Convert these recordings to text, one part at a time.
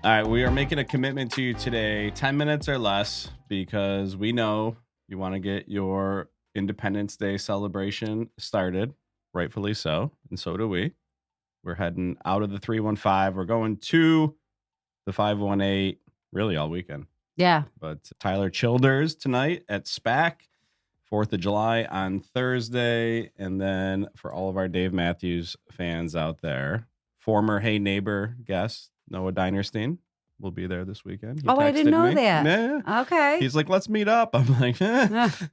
All right, we are making a commitment to you today, 10 minutes or less, because we know you want to get your Independence Day celebration started, rightfully so, and so do we. We're heading out of the 315. We're going to the 518 really all weekend. Yeah. But Tyler Childers tonight at SPAC, 4th of July on Thursday. And then for all of our Dave Matthews fans out there, former Hey Neighbor guest, Noah Dinerstein, will be there this weekend. He I didn't know that. Yeah. Okay. He's like, let's meet up. I'm like,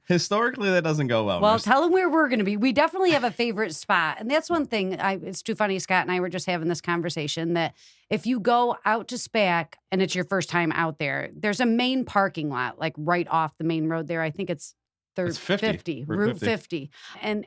historically, that doesn't go well. Well, tell him where we're going to be. We definitely have a favorite spot. And that's one thing. It's too funny. Scott and I were just having this conversation that if you go out to SPAC and it's your first time out there, there's a main parking lot, like right off the main road there. I think it's Route 50. And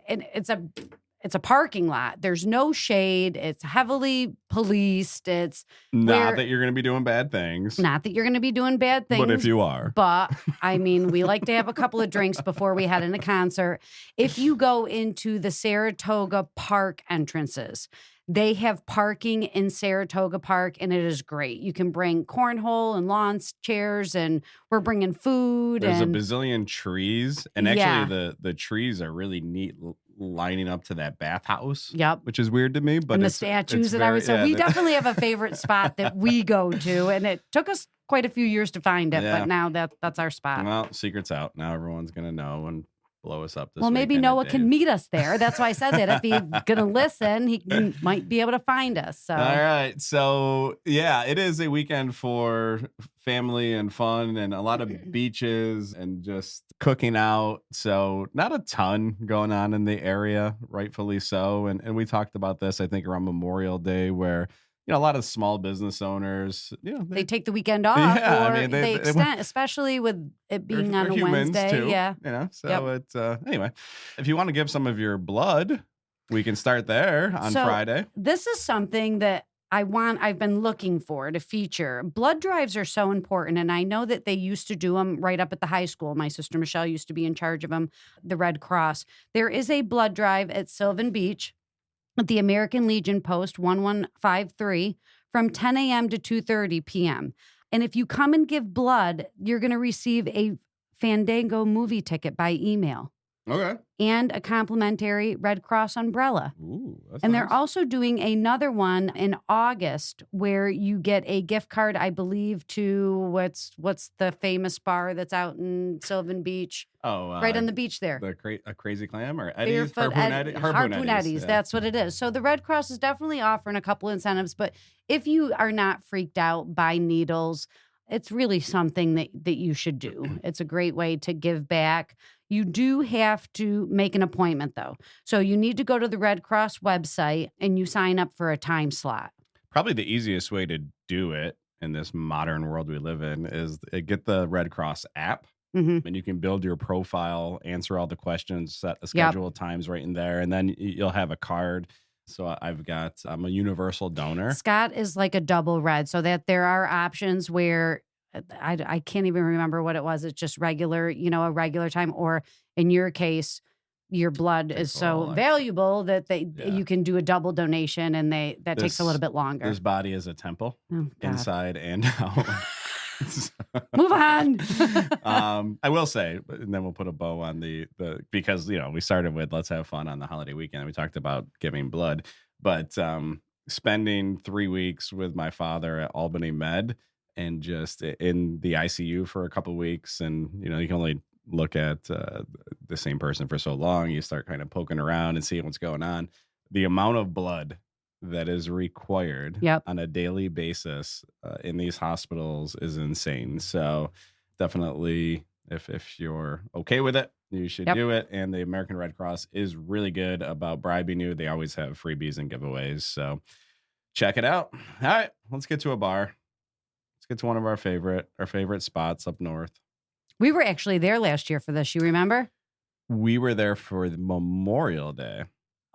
it's a parking lot. There's no shade. It's heavily policed. It's not that you're going to be doing bad things. Not that you're going to be doing bad things. But if you are. But, I mean, we like to have a couple of drinks before we head in a concert. If you go into the Saratoga Park entrances, they have parking in Saratoga Park, and it is great. You can bring cornhole and lawn chairs, and we're bringing food. There's a bazillion trees, and actually the trees are really neat lining up to that bathhouse. Yep. Which is weird to me. But and the statues that I was saying. We definitely have a favorite spot that we go to, and it took us quite a few years to find it, but now that's our spot. Well, secret's out. Now everyone's going to know and blow us up this Well, maybe Noah can meet us there. That's why I said that. If he's going to listen, he might be able to find us. So. All right. So, yeah, it is a weekend for family and fun and a lot of beaches and just cooking out. So not a ton going on in the area, rightfully so. And we talked about this, I think, around Memorial Day where, you know, a lot of small business owners, you know, they take the weekend off. Yeah, or I mean, they extend, especially with it being on a Wednesday. Too, yeah. You know, so it's anyway, if you want to give some of your blood, we can start there on Friday. This is something that I've been looking for to feature. Blood drives are so important. And I know that they used to do them right up at the high school. My sister Michelle used to be in charge of them, the Red Cross. There is a blood drive at Sylvan Beach at the American Legion Post 1153 from 10 a.m. to 2:30 p.m. And if you come and give blood, you're going to receive a Fandango movie ticket by email. Okay. And a complimentary Red Cross umbrella. Ooh, that's and nice. They're also doing another one in August where you get a gift card, I believe, to what's the famous bar that's out in Sylvan Beach? Oh, right on the beach there. A Crazy Clam or Eddie's? Harpoon Eddie's. Yeah. That's what it is. So the Red Cross is definitely offering a couple incentives. But if you are not freaked out by needles, it's really something that you should do. It's a great way to give back. You do have to make an appointment, though. So you need to go to the Red Cross website and you sign up for a time slot. Probably the easiest way to do it in this modern world we live in is get the Red Cross app. Mm-hmm. And you can build your profile, answer all the questions, set the schedule times right in there, and then you'll have a card. So I'm a universal donor. Scott is like a double red, so that there are options where I can't even remember what it was. It's just regular, a regular time. Or in your case, your blood is so valuable that you can do a double donation, and that takes a little bit longer. This body is a temple, inside and out. Move on. I will say, and then we'll put a bow on the because we started with let's have fun on the holiday weekend. We talked about giving blood, but spending 3 weeks with my father at Albany Med and just in the ICU for a couple of weeks, and you can only look at the same person for so long. You start kind of poking around and seeing what's going on. The amount of blood that is required on a daily basis in these hospitals is insane. So definitely, if you're okay with it, you should do it. And the American Red Cross is really good about bribing you. They always have freebies and giveaways. So check it out. All right, let's get to a bar. Let's get to one of our favorite spots up north. We were actually there last year for this. You remember? We were there for the Memorial Day.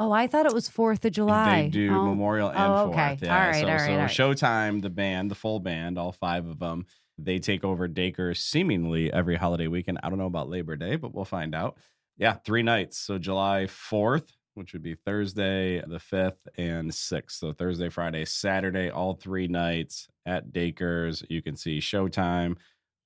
Oh, I thought it was 4th of July. They do Memorial and 4th. Okay. Yeah. All right. So Showtime, the band, the full band, all 5 of them, they take over Daiker seemingly every holiday weekend. I don't know about Labor Day, but we'll find out. Yeah, 3 nights. So July 4th, which would be Thursday, the 5th and 6th. So Thursday, Friday, Saturday, all 3 nights at Daiker's. You can see Showtime.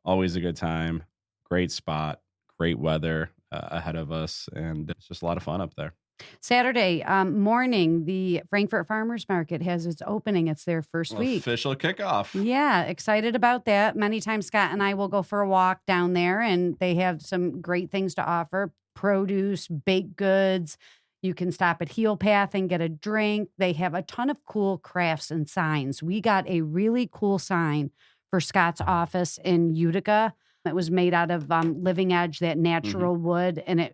Always a good time. Great spot. Great weather ahead of us. And it's just a lot of fun up there. Saturday morning, the Frankfort Farmers Market has its opening. It's their first week. Official kickoff. Yeah, excited about that. Many times Scott and I will go for a walk down there, and they have some great things to offer. Produce, baked goods. You can stop at Heel Path and get a drink. They have a ton of cool crafts and signs. We got a really cool sign for Scott's office in Utica. It was made out of Living Edge, that natural wood. And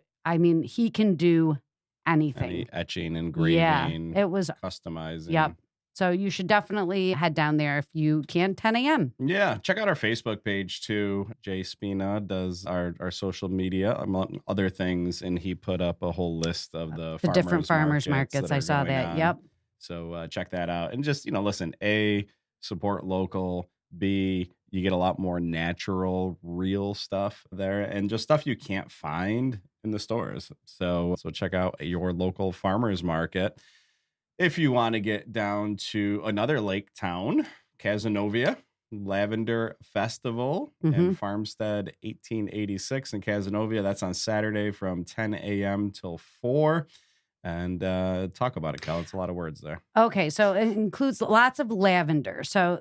he can do anything. Any etching, engraving, it was customizing. Yep. So you should definitely head down there if you can, 10 a.m. Yeah. Check out our Facebook page too. Jay Spina does our social media, among other things. And he put up a whole list of the different farmers markets. I saw that. Yep. So check that out. And just, listen, A, support local. B, you get a lot more natural, real stuff there and just stuff you can't find in the stores. So check out your local farmers market. If you want to get down to another lake town, Cazenovia, Lavender Festival and Farmstead 1886 in Cazenovia. That's on Saturday from 10 a.m. till 4. And talk about it, Cal. It's a lot of words there. Okay, so it includes lots of lavender. So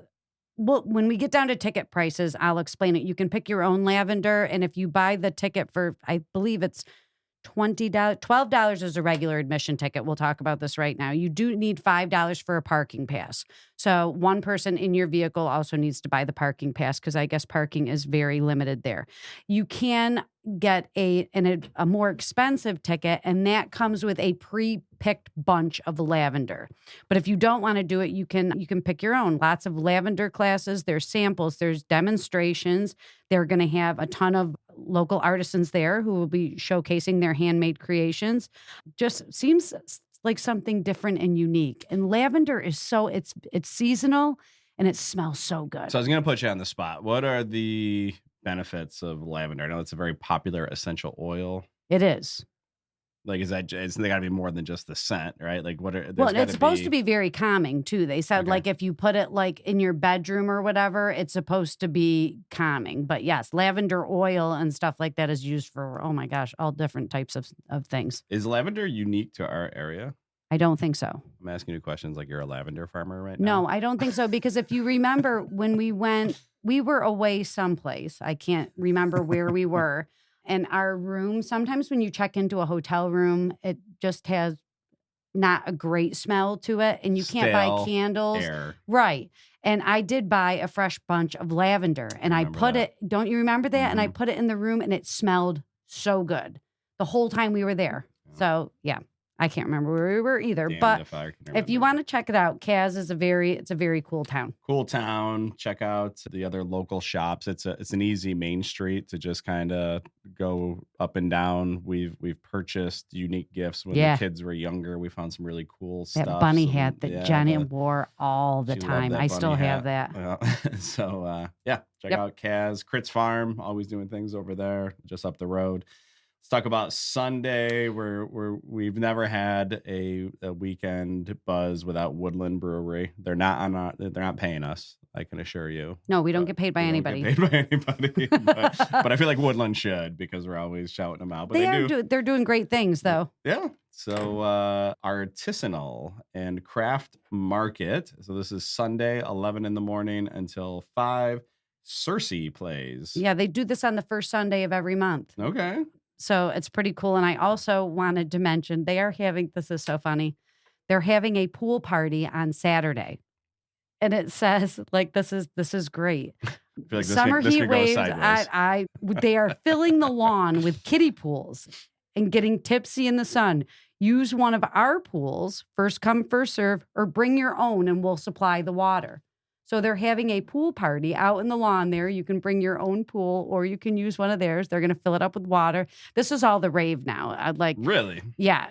when we get down to ticket prices, I'll explain it. You can pick your own lavender. And if you buy the ticket for, I believe it's $12 is a regular admission ticket. We'll talk about this right now. You do need $5 for a parking pass. So one person in your vehicle also needs to buy the parking pass because I guess parking is very limited there. You can get a more expensive ticket, and that comes with a pre-picked bunch of lavender. But if you don't want to do it, you can pick your own. Lots of lavender classes. There's samples. There's demonstrations. They're going to have a ton of local artisans there who will be showcasing their handmade creations. Just seems like something different and unique. And lavender is it's seasonal and it smells so good. So I was going to put you on the spot. What are the benefits of lavender? I know it's a very popular essential oil. It is. Like, they got to be more than just the scent, right? Like, it's supposed to be very calming too. They said, like, if you put it like in your bedroom or whatever, it's supposed to be calming. But yes, lavender oil and stuff like that is used for, oh my gosh, all different types of things. Is lavender unique to our area? I don't think so. I'm asking you questions like you're a lavender farmer right now. No, I don't think so. Because if you remember when we were away someplace. I can't remember where we were. And our room, sometimes when you check into a hotel room, it just has not a great smell to it. And you can't buy candles. Air. Right. And I did buy a fresh bunch of lavender. And I put it, don't you remember that? Mm-hmm. And I put it in the room and it smelled so good the whole time we were there. Yeah. So, yeah. I can't remember where we were either, but if you want to check it out, Kaz is a very cool town. Cool town. Check out the other local shops. It's an easy main street to just kind of go up and down. We've purchased unique gifts when the kids were younger. We found some really cool stuff. That bunny hat that Jenny wore all the time. I still have that. So check out Kaz. Crit's Farm, always doing things over there, just up the road. Let's talk about Sunday, where we've never had a weekend buzz without Woodland Brewery. They're not paying us, I can assure you. No, we don't get paid by anybody. But I feel like Woodland should, because we're always shouting them out. But they're doing great things, though. Yeah. So Artisanal and Craft Market. So this is Sunday, 11 in the morning until 5. Cersei plays. Yeah, they do this on the first Sunday of every month. Okay. So it's pretty cool. And I also wanted to mention this is so funny. They're having a pool party on Saturday. And it says, like, this is great. I feel like Summer this heat could waves. go They are filling the lawn with kiddie pools and getting tipsy in the sun. Use one of our pools, first come, first serve, or bring your own and we'll supply the water. So they're having a pool party out in the lawn there. You can bring your own pool or you can use one of theirs. They're going to fill it up with water. This is all the rave now. Really? Yeah.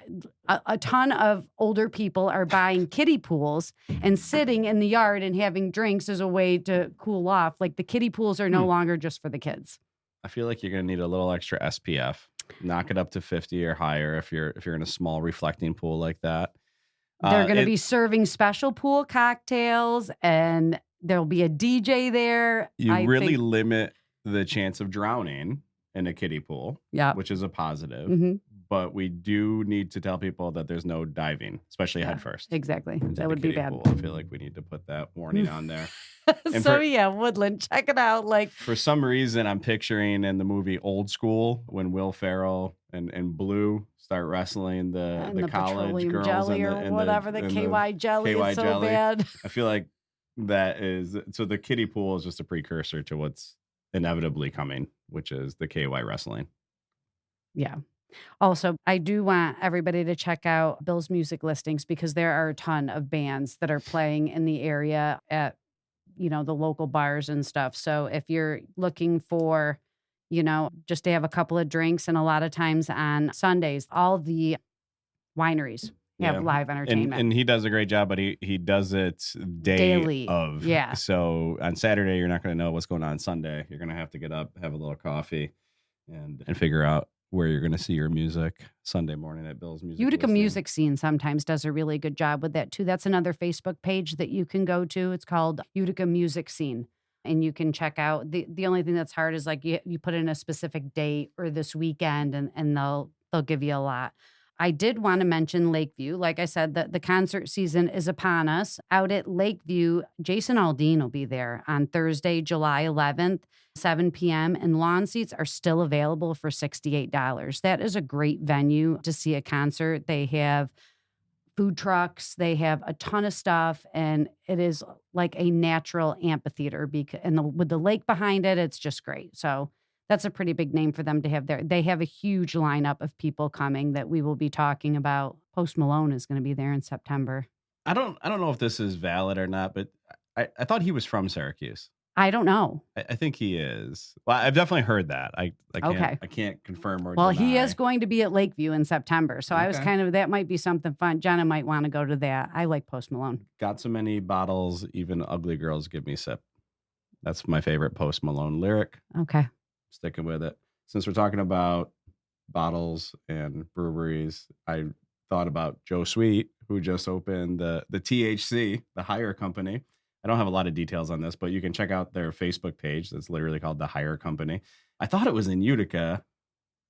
A ton of older people are buying kiddie pools and sitting in the yard and having drinks as a way to cool off. Like, the kiddie pools are no longer just for the kids. I feel like you're going to need a little extra SPF. Knock it up to 50 or higher if you're in a small reflecting pool like that. They're going to be serving special pool cocktails, and there'll be a DJ there. You really limit the chance of drowning in a kiddie pool, which is a positive. Mm-hmm. But we do need to tell people that there's no diving, especially head first. Exactly. That would be bad. Pool. I feel like we need to put that warning on there. Woodland, check it out. Like, for some reason, I'm picturing in the movie Old School when Will Ferrell and Blue start wrestling the college girls jelly or whatever, the KY jelly is so jelly. bad. I feel like that is, so the kiddie pool is just a precursor to what's inevitably coming, which is the KY wrestling. Yeah. Also, I do want everybody to check out Bill's music listings, because there are a ton of bands that are playing in the area at, the local bars and stuff. So if you're looking for, just to have a couple of drinks, and a lot of times on Sundays, all the wineries have live entertainment. And he does a great job, but he does it daily of. Yeah. So on Saturday, you're not going to know what's going on Sunday. You're going to have to get up, have a little coffee, and figure out where you're going to see your music Sunday morning at Bill's Music. Utica listing. Music Scene sometimes does a really good job with that too. That's another Facebook page that you can go to. It's called Utica Music Scene. And you can check out. The only thing that's hard is like you put in a specific date or this weekend, and they'll give you a lot. I did want to mention Lakeview. Like I said, the concert season is upon us. Out at Lakeview, Jason Aldean will be there on Thursday, July 11th, 7 p.m. And lawn seats are still available for $68. That is a great venue to see a concert. They have food trucks. They have a ton of stuff. And it is like a natural amphitheater. With the lake behind it, it's just great. So that's a pretty big name for them to have there. They have a huge lineup of people coming that we will be talking about. Post Malone is going to be there in September. I don't know if this is valid or not, but I thought he was from Syracuse. I don't know. I think he is. Well, I've definitely heard that. I can't confirm or Well, deny. he is going to be at Lakeview in September. So I was that might be something fun. Jenna might want to go to that. I like Post Malone. Got so many bottles, even ugly girls give me sip. That's my favorite Post Malone lyric. Okay. Sticking with it. Since we're talking about bottles and breweries, I thought about Joe Sweet, who just opened the THC, the Hire Company. I don't have a lot of details on this, but you can check out their Facebook page. That's literally called the Hire Company. I thought it was in Utica,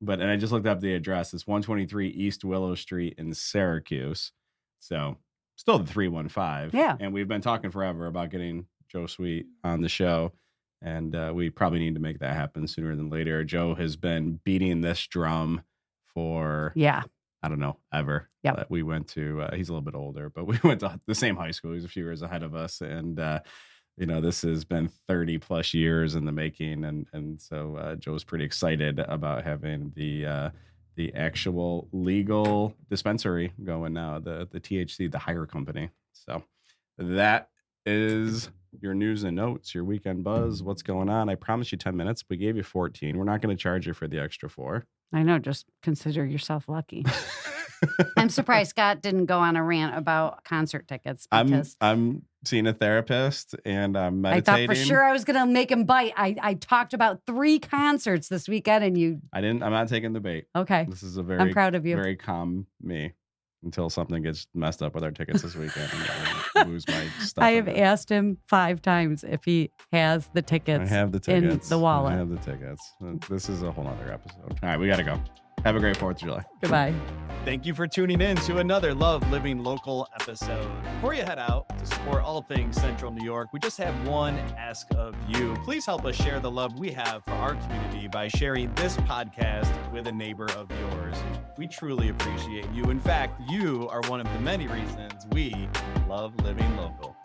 and I just looked up the address. It's 123 East Willow Street in Syracuse. So still the 315. Yeah. And we've been talking forever about getting Joe Sweet on the show. And we probably need to make that happen sooner than later. Joe has been beating this drum for, I don't know, ever. Yep. We went to, he's a little bit older, but we went to the same high school. He's a few years ahead of us. And, this has been 30 plus years in the making. And so Joe's pretty excited about having the actual legal dispensary going now, the THC, the Hire Company. So that is your news and notes, your weekend buzz. What's going on? I promised you 10 minutes. We gave you 14. We're not going to charge you for the extra 4. I know. Just consider yourself lucky. I'm surprised Scott didn't go on a rant about concert tickets. Because I'm seeing a therapist and I'm meditating. I thought for sure I was going to make him bite. I talked about 3 concerts this weekend, and I'm not taking the bait. Okay. This is I'm proud of you. Very calm me until something gets messed up with our tickets this weekend. And I lose my stuff. I have asked him 5 times if he has the tickets. I have the tickets in the wallet. I have the tickets. This is a whole other episode. All right, we got to go. Have a great 4th of July. Goodbye. Thank you for tuning in to another Love Living Local episode. Before you head out to support all things Central New York, we just have one ask of you. Please help us share the love we have for our community by sharing this podcast with a neighbor of yours. We truly appreciate you. In fact, you are one of the many reasons we love living local.